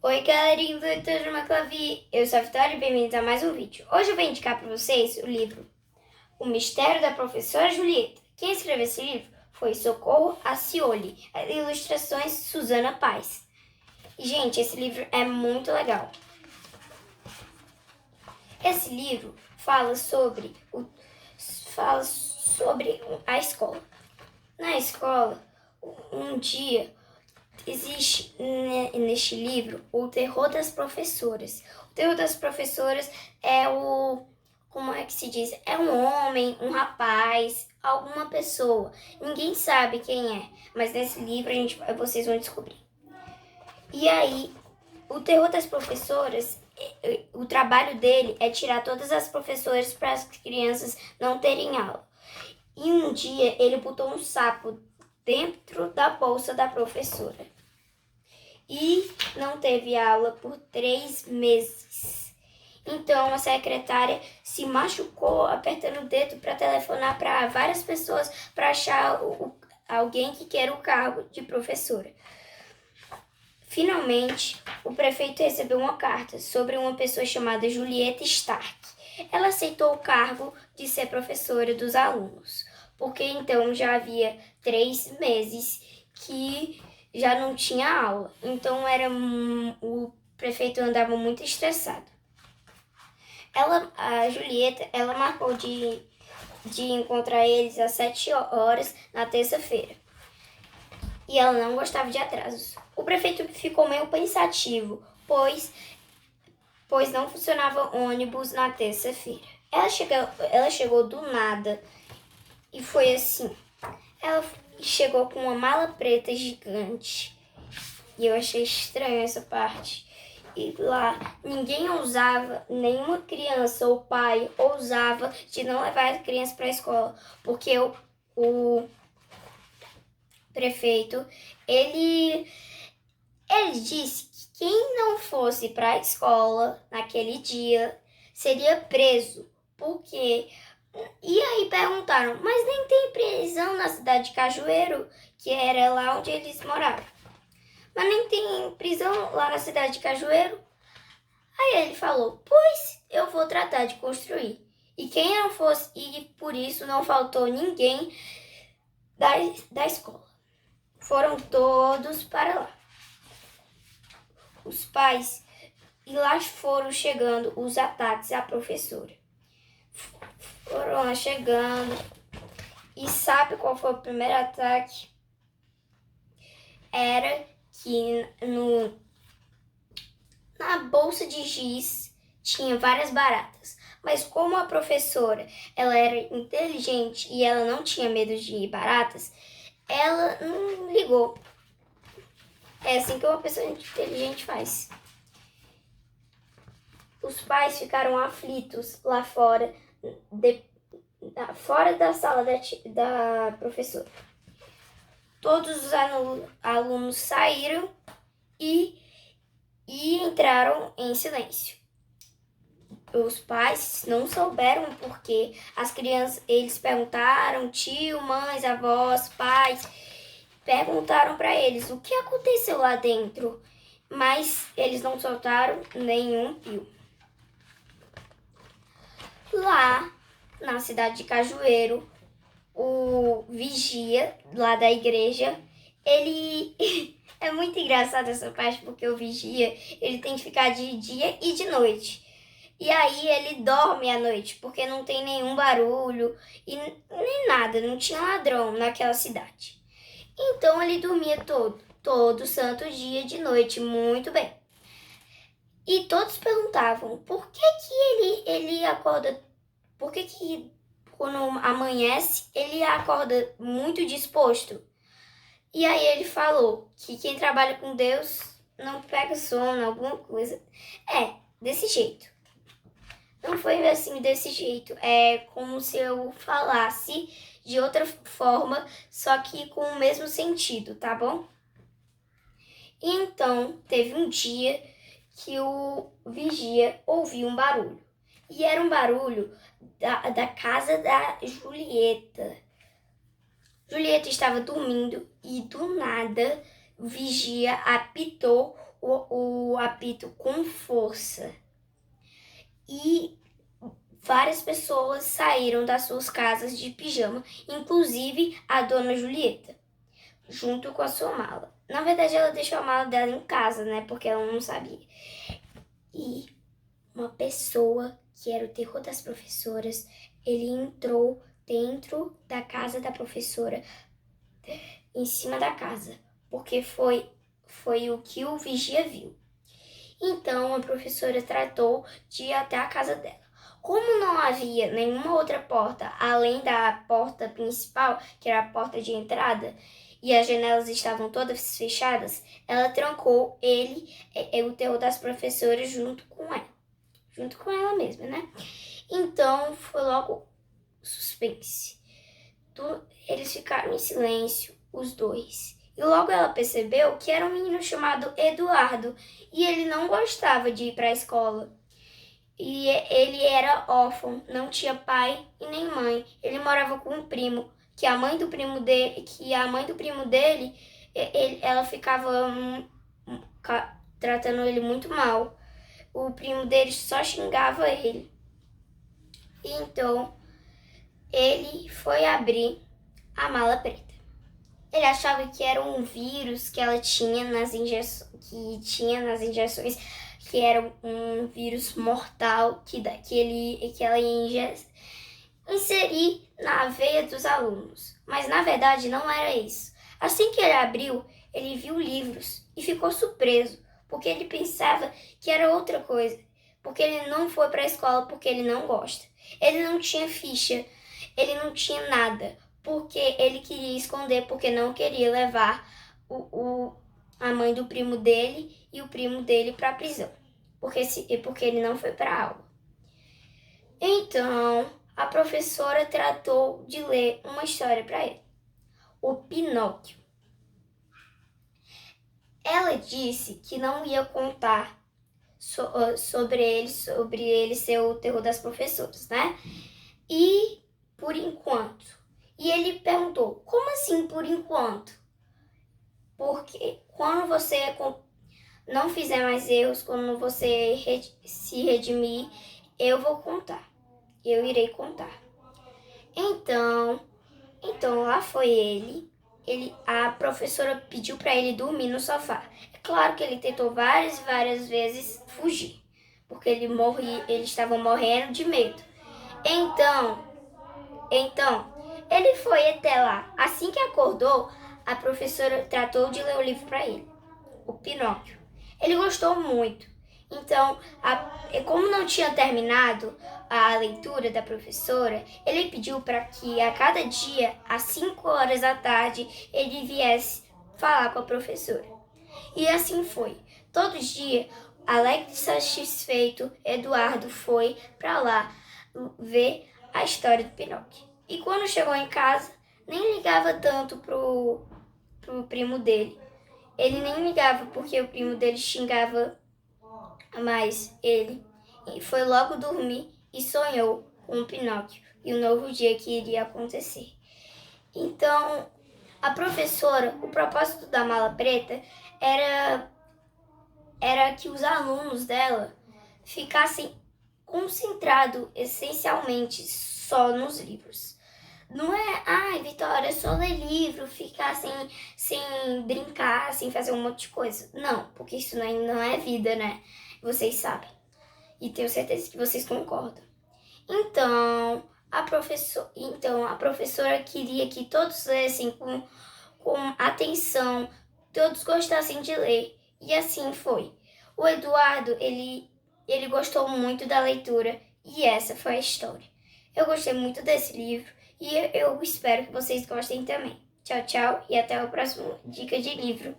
Oi, galerinha do Turma Clavi, eu sou a Vitória e bem-vindos a mais um vídeo. Hoje eu vou indicar para vocês o livro O Mistério da Professora Julieta. Quem escreveu esse livro foi Socorro Acioli, ilustrações Suzana Paz. E, gente, esse livro é muito legal. Esse livro fala sobre a escola. Na escola, um dia existe neste livro o terror das professoras. O terror das professoras é como é que se diz? É um homem, um rapaz, alguma pessoa. Ninguém sabe quem é, mas nesse livro vocês vão descobrir. E aí, o terror das professoras, o trabalho dele é tirar todas as professoras para as crianças não terem aula. E um dia ele botou um sapo dentro da bolsa da professora. E não teve aula por 3 meses. Então a secretária se machucou apertando o dedo para telefonar para várias pessoas para achar alguém que quer o cargo de professora. Finalmente, o prefeito recebeu uma carta sobre uma pessoa chamada Julieta Stark. Ela aceitou o cargo de ser professora dos alunos, porque então já havia 3 meses que já não tinha aula. Então o prefeito andava muito estressado. A Julieta, ela marcou de encontrar eles às 7 horas na terça-feira. E ela não gostava de atrasos. O prefeito ficou meio pensativo, pois não funcionava ônibus na terça-feira. Ela chegou do nada e foi assim. Ela chegou com uma mala preta gigante. E eu achei estranho essa parte. E lá ninguém ousava, nenhuma criança ou pai ousava de não levar a criança para a escola, porque o prefeito, ele disse que quem não fosse para a escola naquele dia seria preso, porque... E aí perguntaram, mas nem tem prisão na cidade de Cajueiro, que era lá onde eles moravam. Mas nem tem prisão lá na cidade de Cajueiro? Aí ele falou, pois eu vou tratar de construir. E quem não fosse, e por isso não faltou ninguém da escola. Foram todos para lá. Os pais, e lá foram chegando os ataques à professora. Foram lá chegando. E sabe qual foi o primeiro ataque? Era que na bolsa de giz tinha várias baratas. Mas como a professora ela era inteligente e ela não tinha medo de baratas, ela não ligou. É assim que uma pessoa inteligente faz. Os pais ficaram aflitos lá fora, fora da sala da professora. Todos os alunos saíram e entraram em silêncio. Os pais não souberam o porquê. As crianças, eles perguntaram, tio, mães, avós, pais, perguntaram para eles o que aconteceu lá dentro, mas eles não soltaram nenhum pio. Lá na cidade de Cajueiro, o vigia lá da igreja, ele é muito engraçado essa parte, porque o vigia, ele tem que ficar de dia e de noite. E aí ele dorme à noite, porque não tem nenhum barulho e nem nada, não tinha ladrão naquela cidade. Então ele dormia todo santo dia de noite, muito bem. E todos perguntavam, por que ele acorda, por que quando amanhece ele acorda muito disposto? E aí ele falou que quem trabalha com Deus não pega sono, alguma coisa. Desse jeito. Não foi assim desse jeito, é como se eu falasse de outra forma, só que com o mesmo sentido, tá bom? Então, teve um dia que o vigia ouviu um barulho. E era um barulho da casa da Julieta. Julieta estava dormindo e do nada o vigia apitou o apito com força. E várias pessoas saíram das suas casas de pijama, inclusive a dona Julieta, junto com a sua mala. Na verdade, ela deixou a mala dela em casa, né? Porque ela não sabia. E uma pessoa que era o terror das professoras, ele entrou dentro da casa da professora, em cima da casa, porque foi o que o vigia viu. Então a professora tratou de ir até a casa dela. Como não havia nenhuma outra porta além da porta principal, que era a porta de entrada, e as janelas estavam todas fechadas, ela trancou ele, o terror das professoras, junto com ela mesma, né? Então foi logo suspense. Eles ficaram em silêncio, os dois. E logo ela percebeu que era um menino chamado Eduardo e ele não gostava de ir para a escola. E ele era órfão, não tinha pai e nem mãe. Ele morava com um primo, que a mãe do primo dele, ela ficava tratando ele muito mal. O primo dele só xingava ele. Então, ele foi abrir a mala preta. Ele achava que era um vírus que ela tinha nas injeções, que era um vírus mortal que ela ia inserir na veia dos alunos. Mas na verdade não era isso. Assim que ele abriu, ele viu livros e ficou surpreso, porque ele pensava que era outra coisa, porque ele não foi para a escola porque ele não gosta. Ele não tinha ficha, ele não tinha nada, porque ele queria esconder, porque não queria levar a mãe do primo dele e o primo dele para a prisão, porque ele não foi para a aula. Então, a professora tratou de ler uma história para ele, o Pinóquio. Ela disse que não ia contar sobre ele ser o terror das professoras, né? E por enquanto. E ele perguntou, como assim por enquanto? Porque quando você não fizer mais erros, quando você se redimir, eu vou contar. Eu irei contar. Então lá foi ele. A professora pediu para ele dormir no sofá. É claro que ele tentou várias vezes fugir, porque ele estava morrendo de medo. Então, ele foi até lá. Assim que acordou, a professora tratou de ler o livro para ele, o Pinóquio. Ele gostou muito. Então, como não tinha terminado a leitura da professora, ele pediu para que a cada dia, às 5 horas da tarde, ele viesse falar com a professora. E assim foi. Todo dia, alegre e satisfeito, Eduardo foi para lá ver a história do Pinóquio. E quando chegou em casa, nem ligava tanto pro primo dele. Ele nem ligava porque o primo dele xingava mais ele. E foi logo dormir e sonhou com o Pinóquio e o novo dia que iria acontecer. Então, a professora, o propósito da mala preta era que os alunos dela ficassem concentrados essencialmente só nos livros. Não é, Vitória, só ler livro, ficar sem brincar, sem fazer um monte de coisa. Não, porque isso não é vida, né? Vocês sabem. E tenho certeza que vocês concordam. Então, a professora queria que todos lessem com atenção, todos gostassem de ler. E assim foi. O Eduardo, ele gostou muito da leitura e essa foi a história. Eu gostei muito desse livro e eu espero que vocês gostem também. Tchau, tchau e até o próximo Dica de Livro.